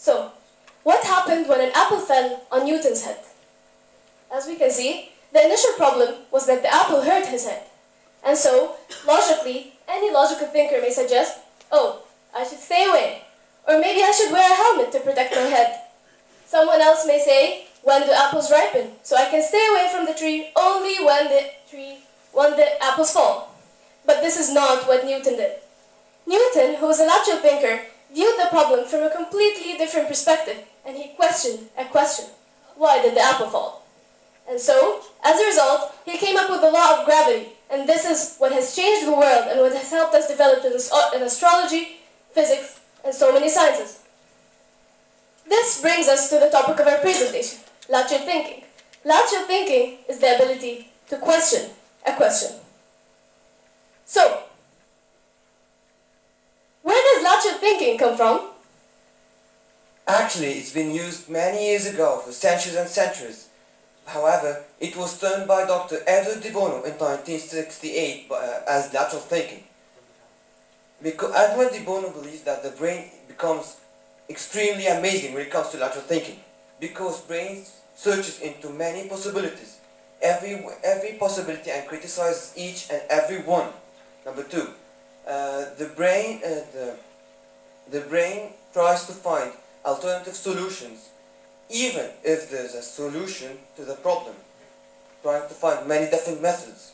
So, what happened when an apple fell on Newton's head? As we can see, the initial problem was that the apple hurt his head. And so, logically, any logical thinker may suggest, oh, I should stay away. Or maybe I should wear a helmet to protect my head. Someone else may say, when do apples ripen? So I can stay away from the tree only when the apples fall. But this is not what Newton did. Newton, who was a lateral thinker, viewed the problem from a completely different perspective, and he questioned a question. Why did the apple fall? And so, as a result, he came up with the law of gravity, and this is what has changed the world and what has helped us develop in astrology, physics, and so many sciences. This brings us to the topic of our presentation, lateral thinking. Lateral thinking is the ability to question a question. So, where does lateral thinking come from? Actually, it's been used many years ago, for centuries and centuries. However, it was turned by Dr. Edward de Bono in 1968 as lateral thinking. Because Edward de Bono believes that the brain becomes extremely amazing when it comes to lateral thinking, because brain searches into many possibilities, every possibility, and criticizes each and every one. Number two, the brain tries to find alternative solutions, even if there's a solution to the problem, trying to find many different methods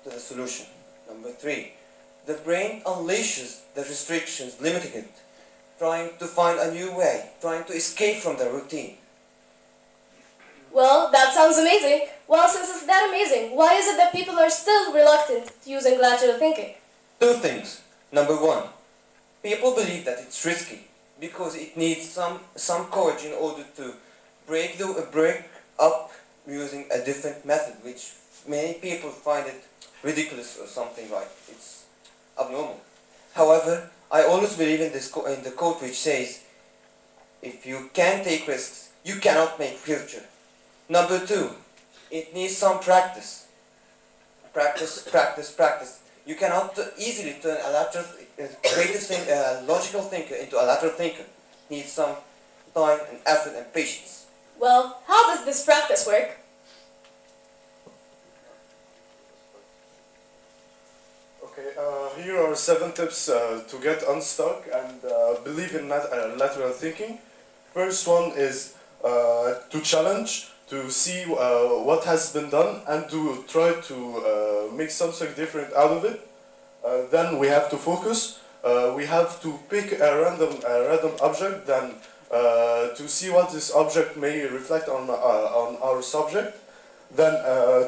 to the solution. Number three, the brain unleashes the restrictions limiting it, trying to find a new way, trying to escape from the routine. Well, that sounds amazing. Well, since it's that amazing, why is it that people are still reluctant to using lateral thinking? Two things. Number one, people believe that it's risky because it needs some courage in order to break up using a different method, which many people find it ridiculous or something like it's abnormal. However, I always believe in the quote which says, if you can't take risks, you cannot make future. Number two, it needs some practice. Practice. You cannot easily turn a logical thinker into a lateral thinker. It needs some time and effort and patience. Well, how does this practice work? Okay, here are 7 tips to get unstuck and believe in lateral thinking. First one is to challenge, to see what has been done and to try to make something different out of it. Then we have to focus. We have to pick a random object, then to see what this object may reflect on our subject. Then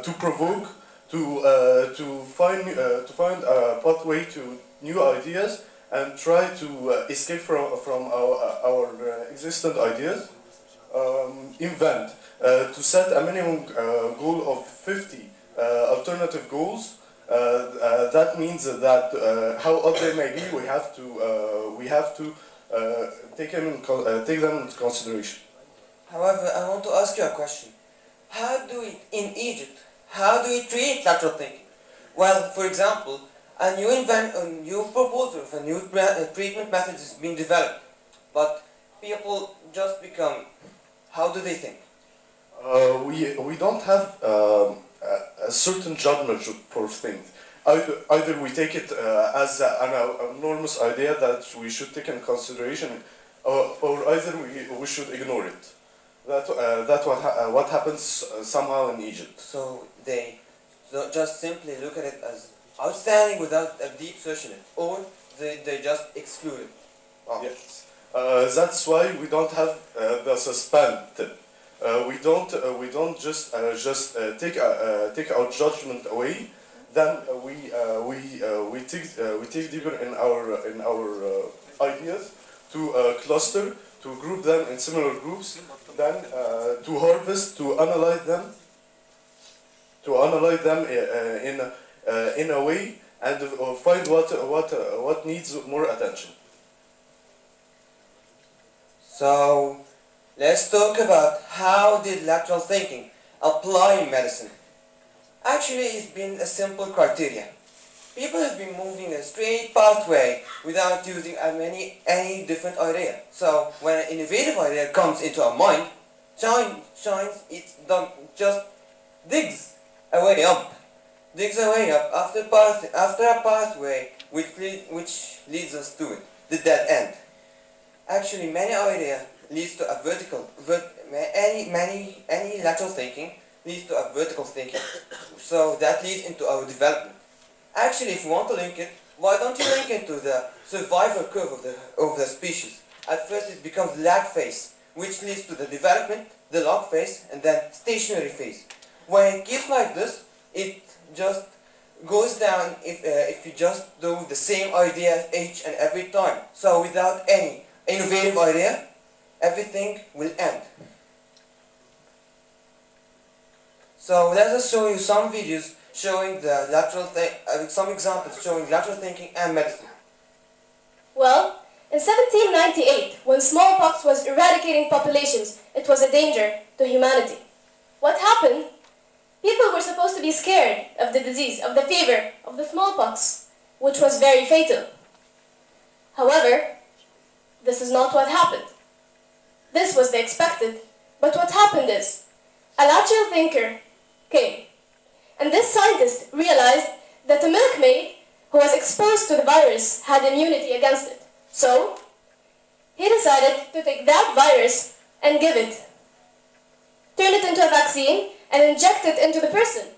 to provoke, to find a pathway to new ideas and try to escape from our existing ideas. Invent, to set a minimum goal of 50 alternative goals. That means that how odd they may be, we have to take them into consideration. However, I want to ask you a question. In Egypt, how do we treat lateral thinking? Well, for example, a new proposal of a new treatment method is being developed, but people just become, how do they think? We don't have a certain judgment for things. Either we take it as an enormous idea that we should take in consideration, or either we should ignore it. That's what happens somehow in Egypt. So they just simply look at it as outstanding without a deep search in it, or they just exclude it. Oh. Yes, that's why we don't have the suspend tip. We don't just take our judgment away. Then we take deeper in our ideas to cluster, to group them in similar groups, then to harvest, to analyze them in a way, and find what needs more attention. So let's talk about how did lateral thinking apply in medicine. Actually, it's been a simple criteria. people have been moving a straight pathway without using any different idea. So when an innovative idea comes into our mind, shines, just digs a way up, after a pathway which leads us to it, the dead end. Actually, many idea leads to a any lateral thinking leads to a vertical thinking. So that leads into our development. Actually, if you want to link it, why don't you link it to the survival curve of the species? At first it becomes lag phase, which leads to the development, the log phase, and then stationary phase. When it keeps like this, it just goes down if you just do the same idea each and every time. So without any innovative idea, everything will end. So let us show you some videos showing the some examples showing lateral thinking and medicine. Well, in 1798, when smallpox was eradicating populations, it was a danger to humanity. What happened? People were supposed to be scared of the disease, of the fever, of the smallpox, which was very fatal. However, this is not what happened. This was the expected, but what happened is, a lateral thinker came, and this scientist realized that the milkmaid who was exposed to the virus had immunity against it. So, he decided to take that virus and give it, turn it into a vaccine, and inject it into the person.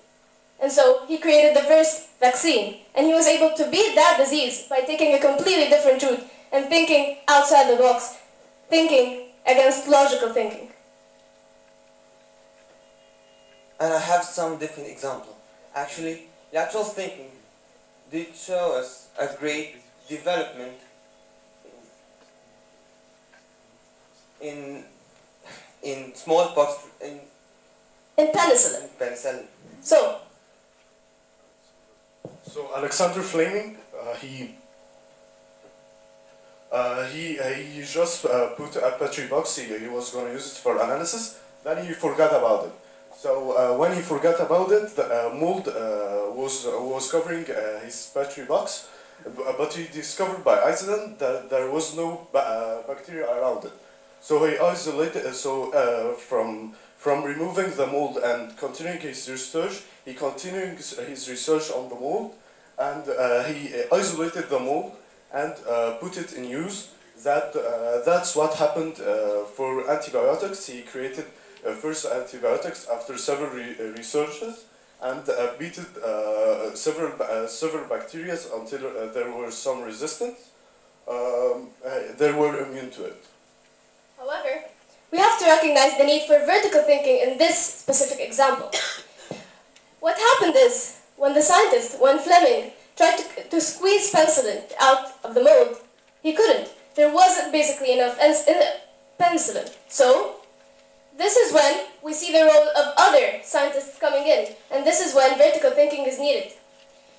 And so he created the first vaccine, and he was able to beat that disease by taking a completely different route and thinking outside the box, thinking against logical thinking. And I have some different example. Actually, lateral thinking did show us a great development in smallpox In penicillin. So Alexander Fleming, he just put a petri box. He was going to use it for analysis. Then he forgot about it. So when he forgot about it, the mold was covering his petri box, but he discovered by accident that there was no bacteria around it. So he isolated. From removing the mold and continuing his research, he continued his research on the mold, and he isolated the mold and put it in use. That's what happened for antibiotics. He created first antibiotics after several researches and beated several bacteria until there were some resistance. They were immune to it. however, we have to recognize the need for vertical thinking in this specific example. What happened is, when Fleming tried to squeeze penicillin out of the mold, he couldn't. There wasn't basically enough penicillin. So, this is when we see the role of other scientists coming in, and this is when vertical thinking is needed.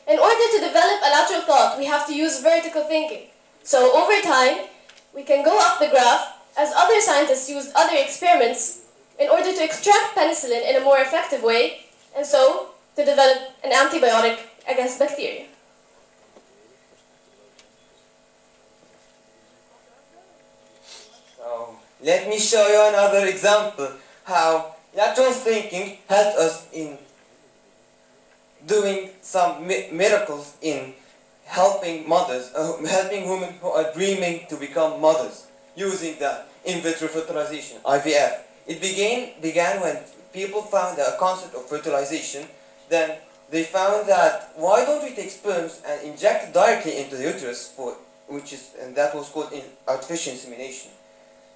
In order to develop a lateral thought, we have to use vertical thinking. So, over time, we can go up the graph as other scientists used other experiments in order to extract penicillin in a more effective way, and so to develop an antibiotic against bacteria. So let me show you another example how lateral thinking helped us in doing some miracles in helping mothers, helping women who are dreaming to become mothers, using the in vitro fertilization, IVF. It began when people found a concept of fertilization. Then they found that why don't we take sperms and inject it directly into the uterus, and that was called artificial insemination.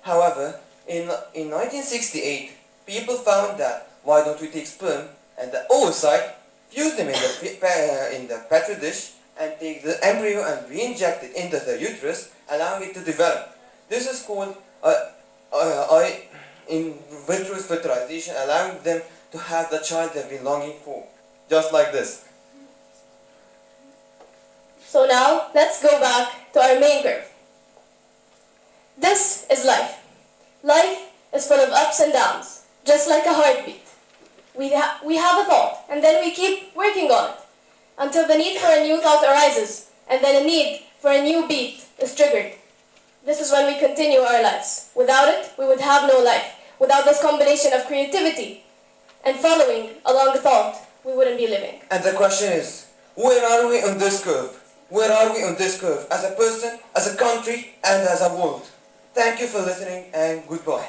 However, in 1968, people found that why don't we take sperm and the oocyte, fuse them in the petri dish, and take the embryo and re-inject it into the uterus, allowing it to develop. This is called in vitro fertilization, allowing them to have the child they've been longing for, just like this. So now, let's go back to our main curve. This is life. Life is full of ups and downs, just like a heartbeat. We have a thought, and then we keep working on it. until the need for a new thought arises, and then a need for a new beat is triggered. This is when we continue our lives. Without it, we would have no life. Without this combination of creativity and following along the thought, we wouldn't be living. And the question is, where are we on this curve? Where are we on this curve as a person, as a country, and as a world? Thank you for listening, and goodbye.